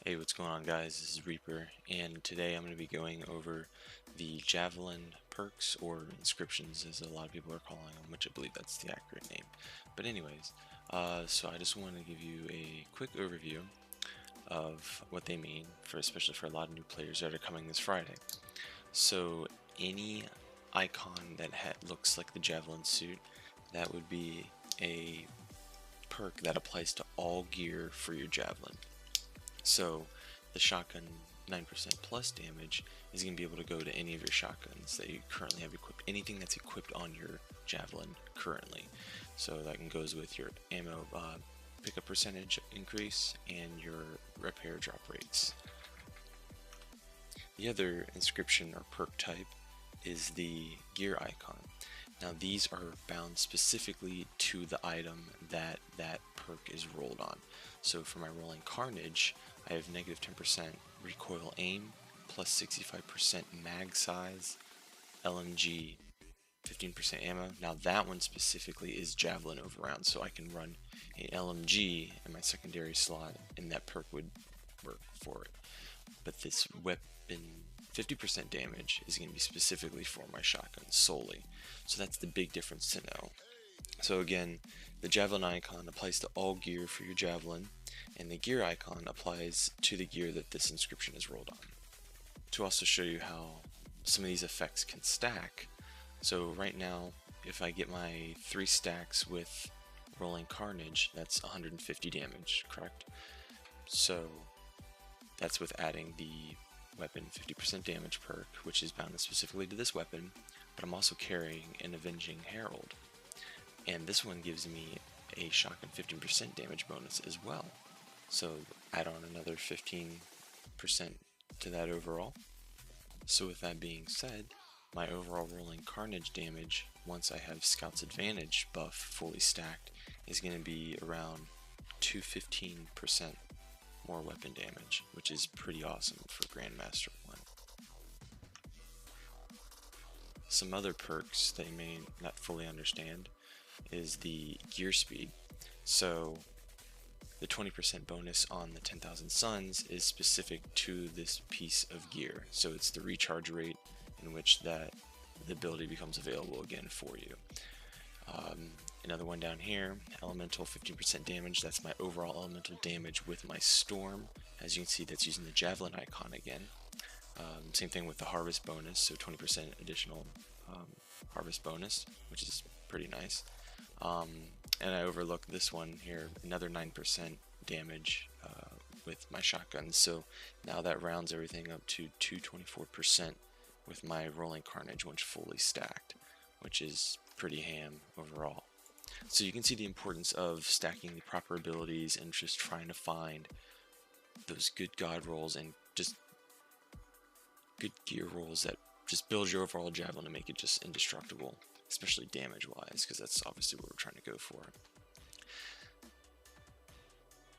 Hey, what's going on, guys? This is Reaper, and today I'm going to be going over the Javelin perks, or inscriptions as a lot of people are calling them, which I believe that's the accurate name. But anyways, so I just want to give you a quick overview of what they mean, especially for a lot of new players that are coming this Friday. So any icon that looks like the Javelin suit, that would be a perk that applies to all gear for your Javelin. So the shotgun 9% plus damage is going to be able to go to any of your shotguns that you currently have equipped, anything that's equipped on your Javelin currently. So that goes with your ammo pickup percentage increase and your repair drop rates. The other inscription or perk type is the gear icon. Now these are bound specifically to the item that perk is rolled on. So for my rolling Carnage, I have negative 10% recoil aim, plus 65% mag size, LMG, 15% ammo. Now that one specifically is Javelin over round, so I can run an LMG in my secondary slot and that perk would work for it. But this weapon 50% damage is going to be specifically for my shotgun solely. So that's the big difference to know. So again, the Javelin icon applies to all gear for your Javelin, and the gear icon applies to the gear that this inscription is rolled on. To also show you how some of these effects can stack, so right now, if I get my 3 stacks with rolling Carnage, that's 150 damage, correct? So that's with adding the weapon 50% damage perk, which is bound specifically to this weapon, but I'm also carrying an Avenging Herald. And this one gives me a shotgun 15% damage bonus as well. So add on another 15% to that overall. So with that being said, my overall rolling Carnage damage, once I have Scout's Advantage buff fully stacked, is going to be around 215% more weapon damage, which is pretty awesome for Grandmaster 1. Some other perks that you may not fully understand is the gear speed. So the 20% bonus on the 10,000 Suns is specific to this piece of gear. So it's the recharge rate in which the ability becomes available again for you. Another one down here, elemental 15% damage. That's my overall elemental damage with my storm. As you can see, that's using the Javelin icon again. Same thing with the harvest bonus, so 20% additional harvest bonus, which is pretty nice. And I overlooked this one here, another 9% damage with my shotgun. So now that rounds everything up to 224% with my rolling Carnage once fully stacked, which is pretty ham overall. So you can see the importance of stacking the proper abilities and just trying to find those good god rolls and just good gear rolls that just build your overall Javelin to make it just indestructible, especially damage wise, because that's obviously what we're trying to go for.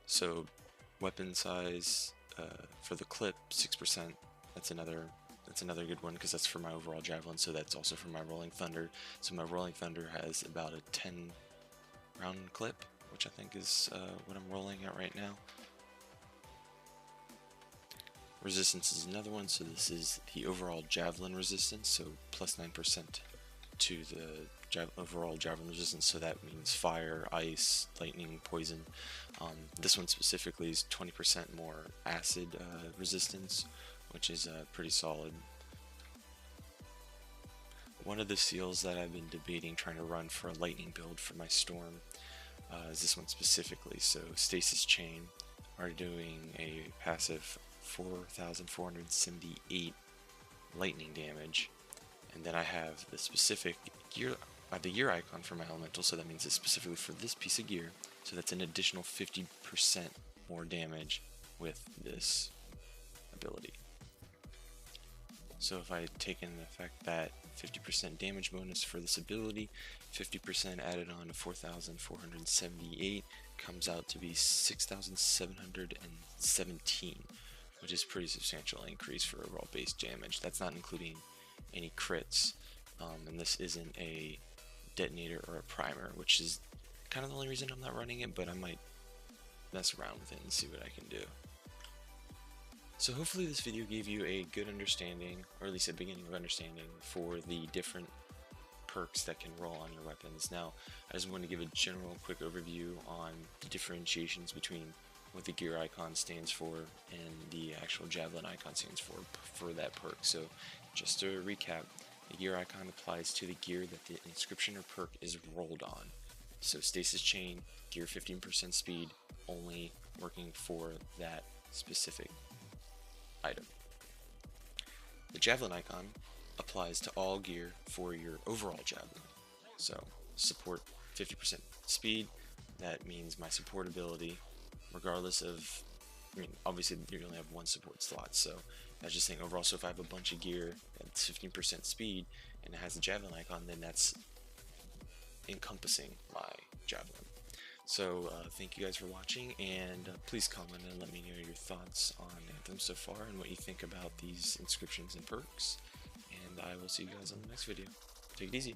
So weapon size for the clip 6%, that's another good one because that's for my overall Javelin, so that's also for my Rolling Thunder. So my Rolling Thunder has about a 10 round clip, which I think is what I'm rolling at right now. Resistance is another one, so this is the overall Javelin resistance, so plus 9% to the overall Javelin resistance, so that means fire, ice, lightning, poison. This one specifically is 20% more acid resistance, which is pretty solid. One of the seals that I've been debating trying to run for a lightning build for my storm is this one specifically. So Stasis Chain are doing a passive 4,478 lightning damage, and then I have the specific gear, the gear icon for my elemental, so that means it's specifically for this piece of gear, so that's an additional 50% more damage with this ability. So if I take into effect that 50% damage bonus for this ability, 50% added on to 4,478 comes out to be 6,717, which is pretty substantial increase for overall base damage. That's not including any crits, and this isn't a detonator or a primer, which is kind of the only reason I'm not running it, but I might mess around with it and see what I can do. So hopefully this video gave you a good understanding, or at least a beginning of understanding, for the different perks that can roll on your weapons. Now, I just want to give a general quick overview on the differentiations between what the gear icon stands for and the actual Javelin icon stands for that perk. So, just to recap, the gear icon applies to the gear that the inscription or perk is rolled on. So, Stasis Chain, gear 15% speed, only working for that specific item. The Javelin icon applies to all gear for your overall Javelin. So support 50% speed, that means my support ability, regardless of, obviously you only have one support slot, so that's just saying overall. So if I have a bunch of gear that's 15% speed and it has the Javelin icon, then that's encompassing my Javelin. So thank you guys for watching, and please comment and let me know your thoughts on Anthem so far and what you think about these inscriptions and perks. And I will see you guys on the next video. Take it easy.